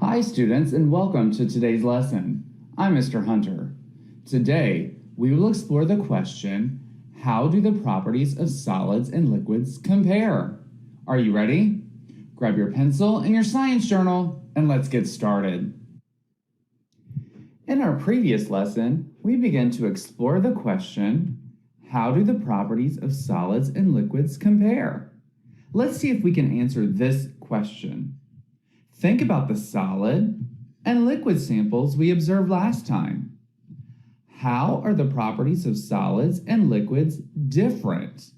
Hi students and welcome to today's lesson. I'm Mr. Hunter. Today we will explore the question, how do the properties of solids and liquids compare? Are you ready? Grab your pencil and your science journal and let's get started. In our previous lesson, we began to explore the question, how do the properties of solids and liquids compare? Let's see if we can answer this question. Think about the solid and liquid samples we observed last time. How are the properties of solids and liquids different?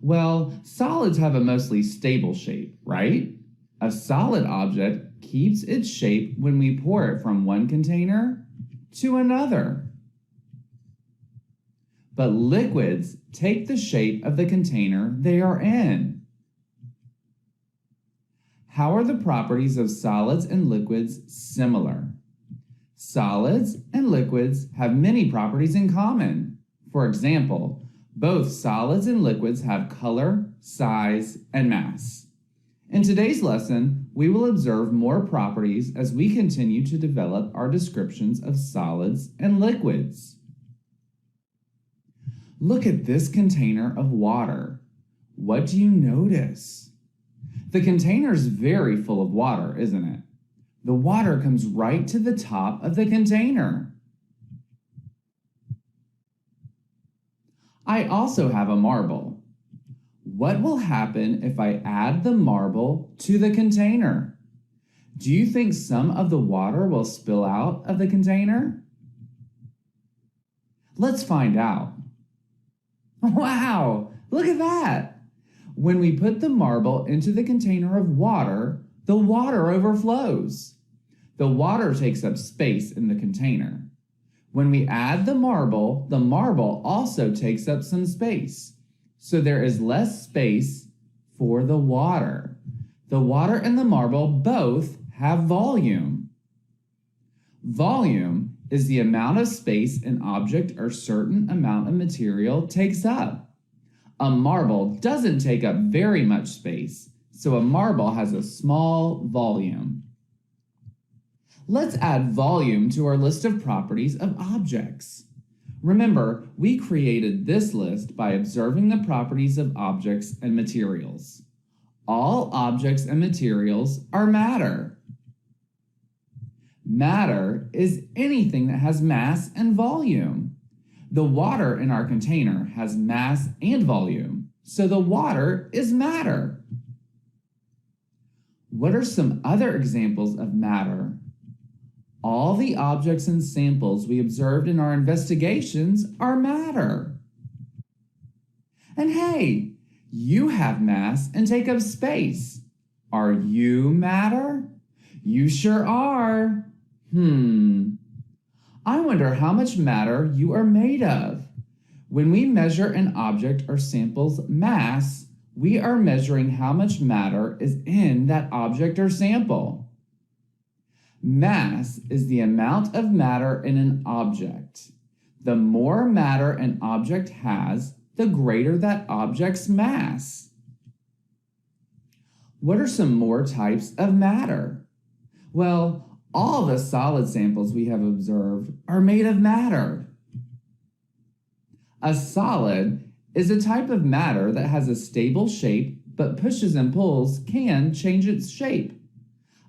Well, solids have a mostly stable shape, right? A solid object keeps its shape when we pour it from one container to another. But liquids take the shape of the container they are in. How are the properties of solids and liquids similar? Solids and liquids have many properties in common. For example, both solids and liquids have color, size, and mass. In today's lesson, we will observe more properties as we continue to develop our descriptions of solids and liquids. Look at this container of water. What do you notice? The container is very full of water, isn't it? The water comes right to the top of the container. I also have a marble. What will happen if I add the marble to the container? Do you think some of the water will spill out of the container? Let's find out. Wow, look at that! When we put the marble into the container of water, the water overflows. The water takes up space in the container. When we add the marble also takes up some space. So there is less space for the water. The water and the marble both have volume. Volume is the amount of space an object or certain amount of material takes up. A marble doesn't take up very much space, so a marble has a small volume. Let's add volume to our list of properties of objects. Remember, we created this list by observing the properties of objects and materials. All objects and materials are matter. Matter is anything that has mass and volume. The water in our container has mass and volume, so the water is matter. What are some other examples of matter? All the objects and samples we observed in our investigations are matter. And hey, you have mass and take up space. Are you matter? You sure are. I wonder how much matter you are made of. When we measure an object or sample's mass, we are measuring how much matter is in that object or sample. Mass is the amount of matter in an object. The more matter an object has, the greater that object's mass. What are some more types of matter? Well, all the solid samples we have observed are made of matter. A solid is a type of matter that has a stable shape but pushes and pulls can change its shape.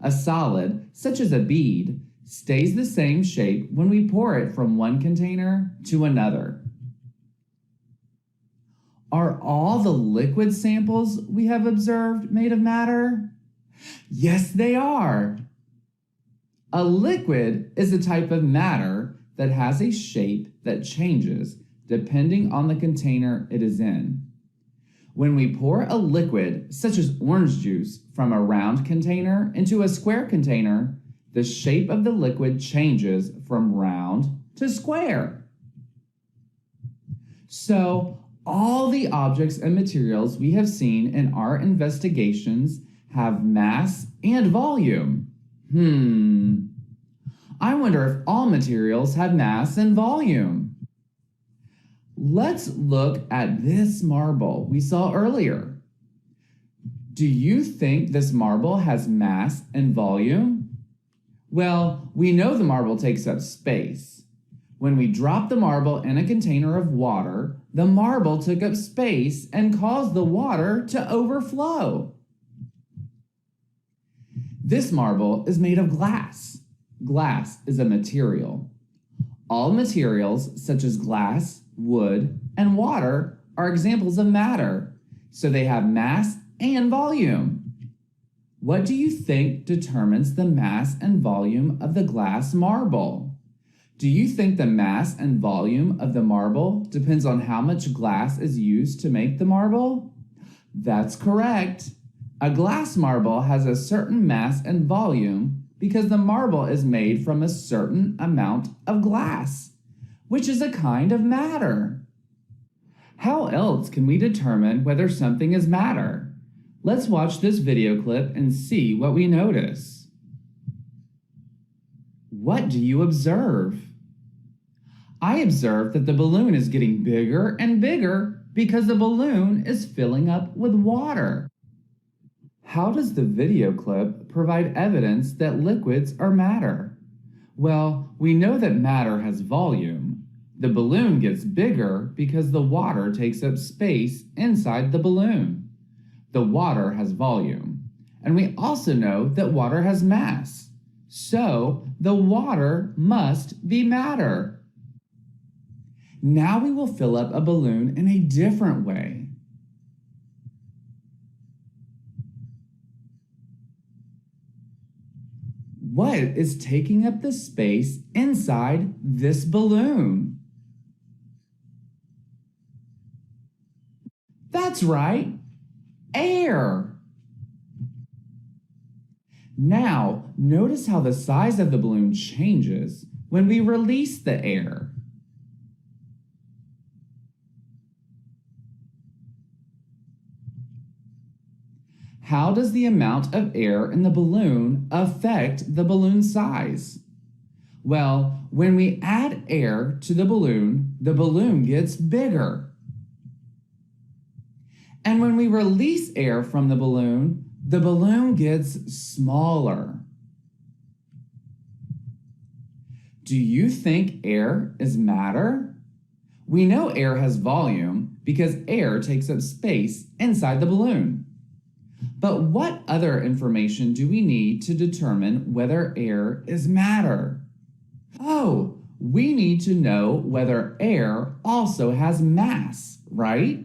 A solid, such as a bead, stays the same shape when we pour it from one container to another. Are all the liquid samples we have observed made of matter? Yes, they are. A liquid is a type of matter that has a shape that changes depending on the container it is in. When we pour a liquid, such as orange juice, from a round container into a square container, the shape of the liquid changes from round to square. So, all the objects and materials we have seen in our investigations have mass and volume. I wonder if all materials have mass and volume. Let's look at this marble we saw earlier. Do you think this marble has mass and volume? Well, we know the marble takes up space. When we drop the marble in a container of water, the marble took up space and caused the water to overflow. This marble is made of glass. Glass is a material. All materials, such as glass, wood, and water, are examples of matter, so they have mass and volume. What do you think determines the mass and volume of the glass marble? Do you think the mass and volume of the marble depends on how much glass is used to make the marble? That's correct. A glass marble has a certain mass and volume because the marble is made from a certain amount of glass, which is a kind of matter. How else can we determine whether something is matter? Let's watch this video clip and see what we notice. What do you observe? I observe that the balloon is getting bigger and bigger because the balloon is filling up with water. How does the video clip provide evidence that liquids are matter? Well, we know that matter has volume. The balloon gets bigger because the water takes up space inside the balloon. The water has volume. And we also know that water has mass. So the water must be matter. Now we will fill up a balloon in a different way. What is taking up the space inside this balloon? That's right, air. Now, notice how the size of the balloon changes when we release the air. How does the amount of air in the balloon affect the balloon size? Well, when we add air to the balloon gets bigger. And when we release air from the balloon gets smaller. Do you think air is matter? We know air has volume because air takes up space inside the balloon. But what other information do we need to determine whether air is matter? Oh, we need to know whether air also has mass, right?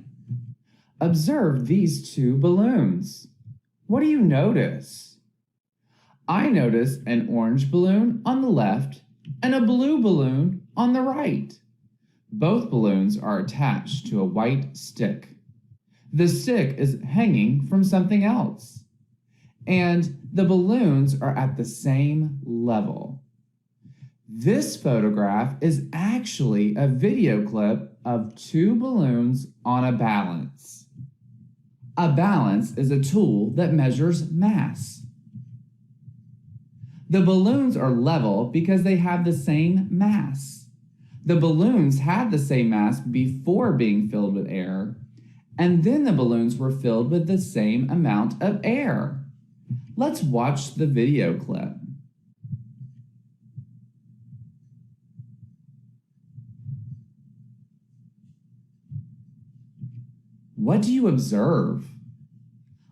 Observe these two balloons. What do you notice? I notice an orange balloon on the left and a blue balloon on the right. Both balloons are attached to a white stick. The stick is hanging from something else. And the balloons are at the same level. This photograph is actually a video clip of two balloons on a balance. A balance is a tool that measures mass. The balloons are level because they have the same mass. The balloons had the same mass before being filled with air, and then the balloons were filled with the same amount of air. Let's watch the video clip. What do you observe?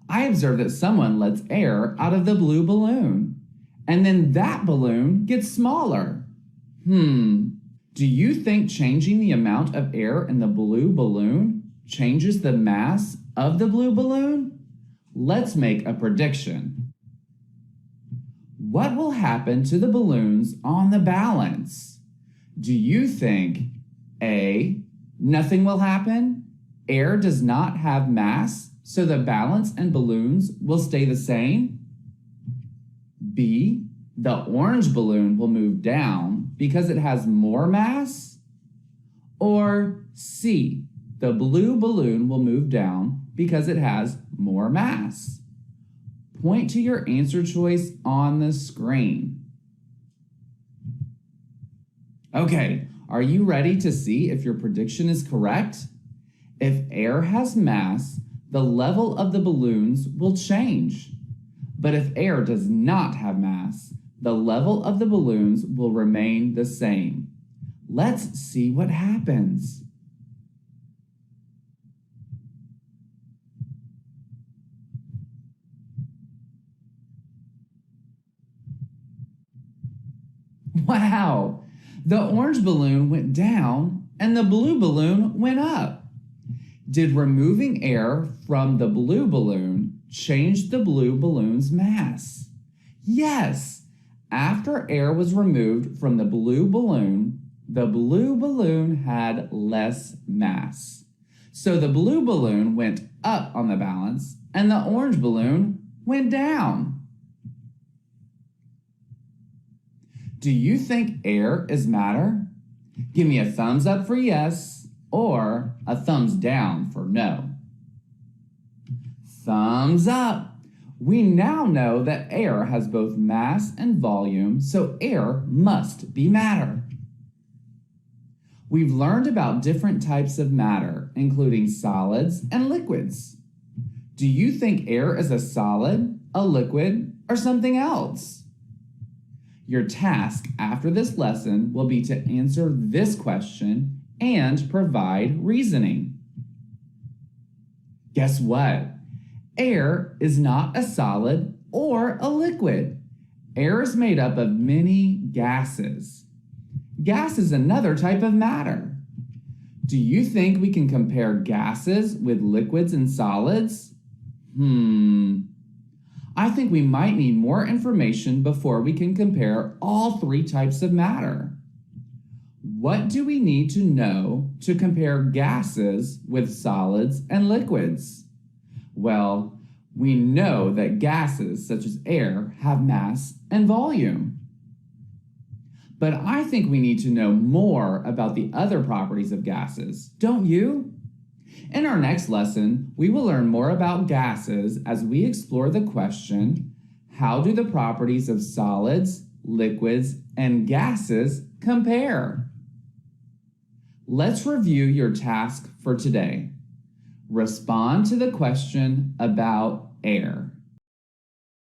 I observe that someone lets air out of the blue balloon, and then that balloon gets smaller. Do you think changing the amount of air in the blue balloon changes the mass of the blue balloon? Let's make a prediction. What will happen to the balloons on the balance? Do you think A, nothing will happen? Air does not have mass, so the balance and balloons will stay the same? B, the orange balloon will move down because it has more mass? Or C, the blue balloon will move down because it has more mass? Point to your answer choice on the screen. Okay, are you ready to see if your prediction is correct? If air has mass, the level of the balloons will change. But if air does not have mass, the level of the balloons will remain the same. Let's see what happens. Wow! The orange balloon went down and the blue balloon went up. Did removing air from the blue balloon change the blue balloon's mass? Yes! After air was removed from the blue balloon had less mass. So the blue balloon went up on the balance and the orange balloon went down. Do you think air is matter? Give me a thumbs up for yes or a thumbs down for no. Thumbs up! We now know that air has both mass and volume, so air must be matter. We've learned about different types of matter, including solids and liquids. Do you think air is a solid, a liquid, or something else? Your task after this lesson will be to answer this question and provide reasoning. Guess what? Air is not a solid or a liquid. Air is made up of many gases. Gas is another type of matter. Do you think we can compare gases with liquids and solids? I think we might need more information before we can compare all three types of matter. What do we need to know to compare gases with solids and liquids? Well, we know that gases such as air have mass and volume. But I think we need to know more about the other properties of gases, don't you? In our next lesson, we will learn more about gases as we explore the question, how do the properties of solids, liquids, and gases compare? Let's review your task for today. Respond to the question about air.